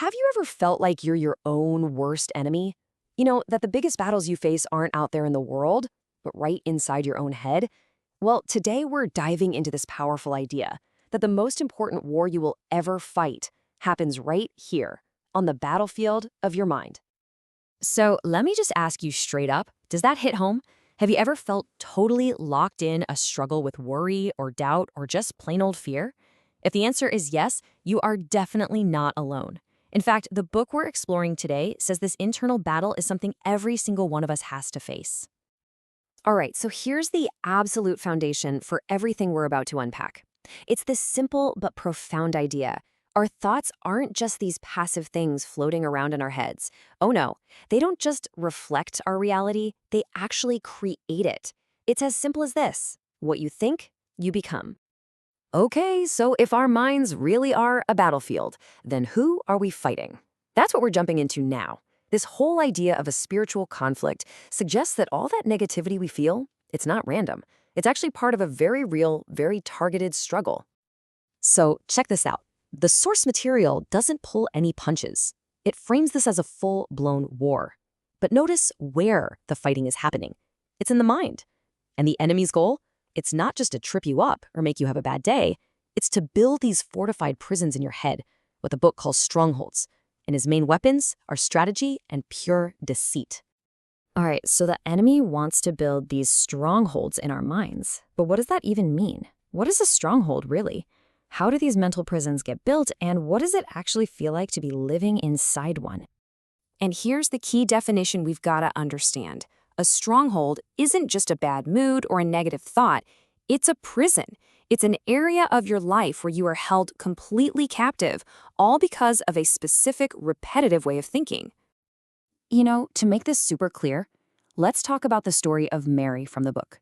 Have you ever felt like you're your own worst enemy? You know, that the biggest battles you face aren't out there in the world, but right inside your own head? Well, today we're diving into this powerful idea that the most important war you will ever fight happens right here, on the battlefield of your mind. So let me just ask you straight up, does that hit home? Have you ever felt totally locked in a struggle with worry or doubt or just plain old fear? If the answer is yes, you are definitely not alone. In fact, the book we're exploring today says this internal battle is something every single one of us has to face. All right, so here's the absolute foundation for everything we're about to unpack. It's this simple but profound idea. Our thoughts aren't just these passive things floating around in our heads. Oh no, they don't just reflect our reality, they actually create it. It's as simple as this: what you think, you become. Okay, so if our minds really are a battlefield, then who are we fighting? That's what we're jumping into now. This whole idea of a spiritual conflict suggests that all that negativity we feel, it's not random. It's actually part of a very real, very targeted struggle. So check this out. The source material doesn't pull any punches. It frames this as a full-blown war. But notice where the fighting is happening. It's in the mind. And the enemy's goal? It's not just to trip you up or make you have a bad day. It's to build these fortified prisons in your head, what the book calls strongholds. And his main weapons are strategy and pure deceit. All right, so the enemy wants to build these strongholds in our minds. But what does that even mean? What is a stronghold, really? How do these mental prisons get built, and what does it actually feel like to be living inside one? And here's the key definition we've got to understand. A stronghold isn't just a bad mood or a negative thought. It's a prison. It's an area of your life where you are held completely captive, all because of a specific, repetitive way of thinking. You know, to make this super clear, let's talk about the story of Mary from the book.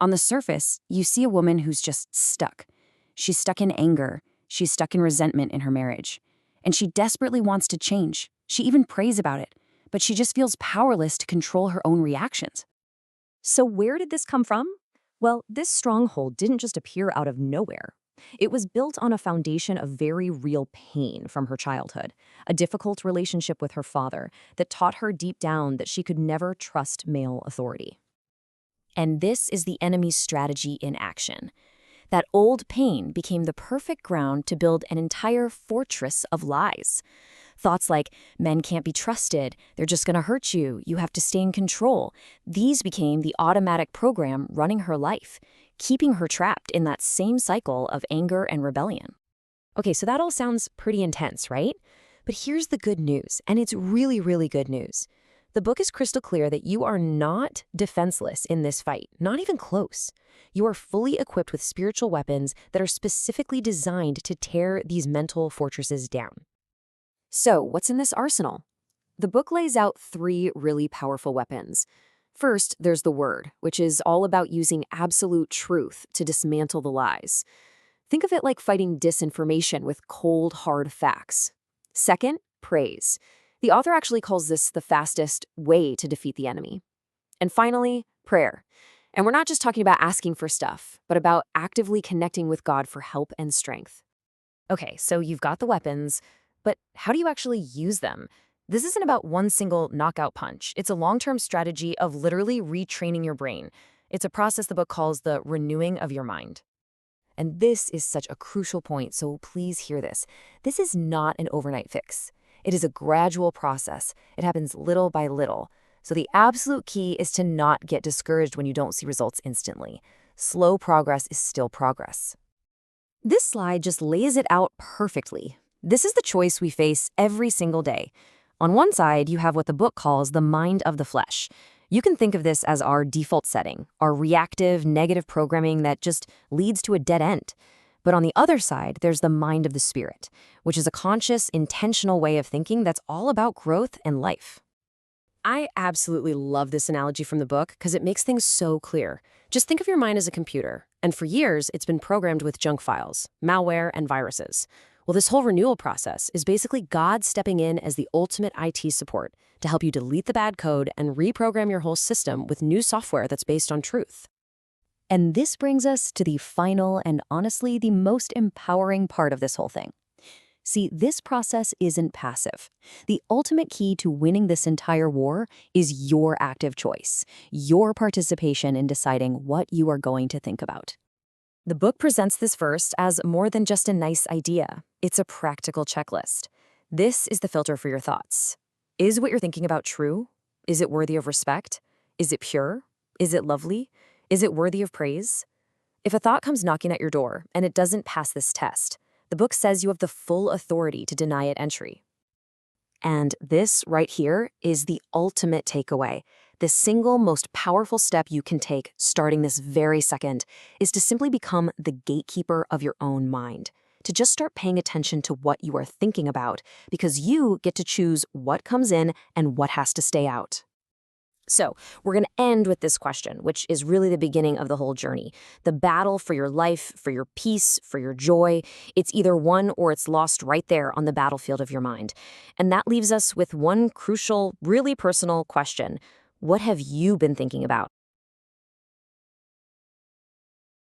On the surface, you see a woman who's just stuck. She's stuck in anger. She's stuck in resentment in her marriage. And she desperately wants to change. She even prays about it, but she just feels powerless to control her own reactions. So where did this come from? Well, this stronghold didn't just appear out of nowhere. It was built on a foundation of very real pain from her childhood, a difficult relationship with her father that taught her deep down that she could never trust male authority. And this is the enemy's strategy in action. That old pain became the perfect ground to build an entire fortress of lies. Thoughts like, men can't be trusted, they're just going to hurt you, you have to stay in control. These became the automatic program running her life, keeping her trapped in that same cycle of anger and rebellion. Okay, so that all sounds pretty intense, right? But here's the good news, and it's really, really good news. The book is crystal clear that you are not defenseless in this fight, not even close. You are fully equipped with spiritual weapons that are specifically designed to tear these mental fortresses down. So, what's in this arsenal? The book lays out three really powerful weapons. First, there's the word, which is all about using absolute truth to dismantle the lies. Think of it like fighting disinformation with cold, hard facts. Second, praise. The author actually calls this the fastest way to defeat the enemy. And finally, prayer. And we're not just talking about asking for stuff, but about actively connecting with God for help and strength. Okay, so you've got the weapons, but how do you actually use them? This isn't about one single knockout punch. It's a long-term strategy of literally retraining your brain. It's a process the book calls the renewing of your mind. And this is such a crucial point, so please hear this. This is not an overnight fix. It is a gradual process. It happens little by little. So the absolute key is to not get discouraged when you don't see results instantly. Slow progress is still progress. This slide just lays it out perfectly. This is the choice we face every single day. On one side, you have what the book calls the mind of the flesh. You can think of this as our default setting, our reactive, negative programming that just leads to a dead end. But on the other side, there's the mind of the spirit, which is a conscious, intentional way of thinking that's all about growth and life. I absolutely love this analogy from the book because it makes things so clear. Just think of your mind as a computer, and for years, it's been programmed with junk files, malware, and viruses. Well, this whole renewal process is basically God stepping in as the ultimate IT support to help you delete the bad code and reprogram your whole system with new software that's based on truth. And this brings us to the final and honestly the most empowering part of this whole thing. See, this process isn't passive. The ultimate key to winning this entire war is your active choice, your participation in deciding what you are going to think about. The book presents this first as more than just a nice idea. It's a practical checklist. This is the filter for your thoughts. Is what you're thinking about true? Is it worthy of respect? Is it pure? Is it lovely? Is it worthy of praise? If a thought comes knocking at your door and it doesn't pass this test, the book says you have the full authority to deny it entry. And this right here is the ultimate takeaway. The single most powerful step you can take starting this very second is to simply become the gatekeeper of your own mind, to just start paying attention to what you are thinking about, because you get to choose what comes in and what has to stay out. So, we're going to end with this question, which is really the beginning of the whole journey. The battle for your life, for your peace, for your joy, it's either won or it's lost right there on the battlefield of your mind. And that leaves us with one crucial, really personal question. What have you been thinking about?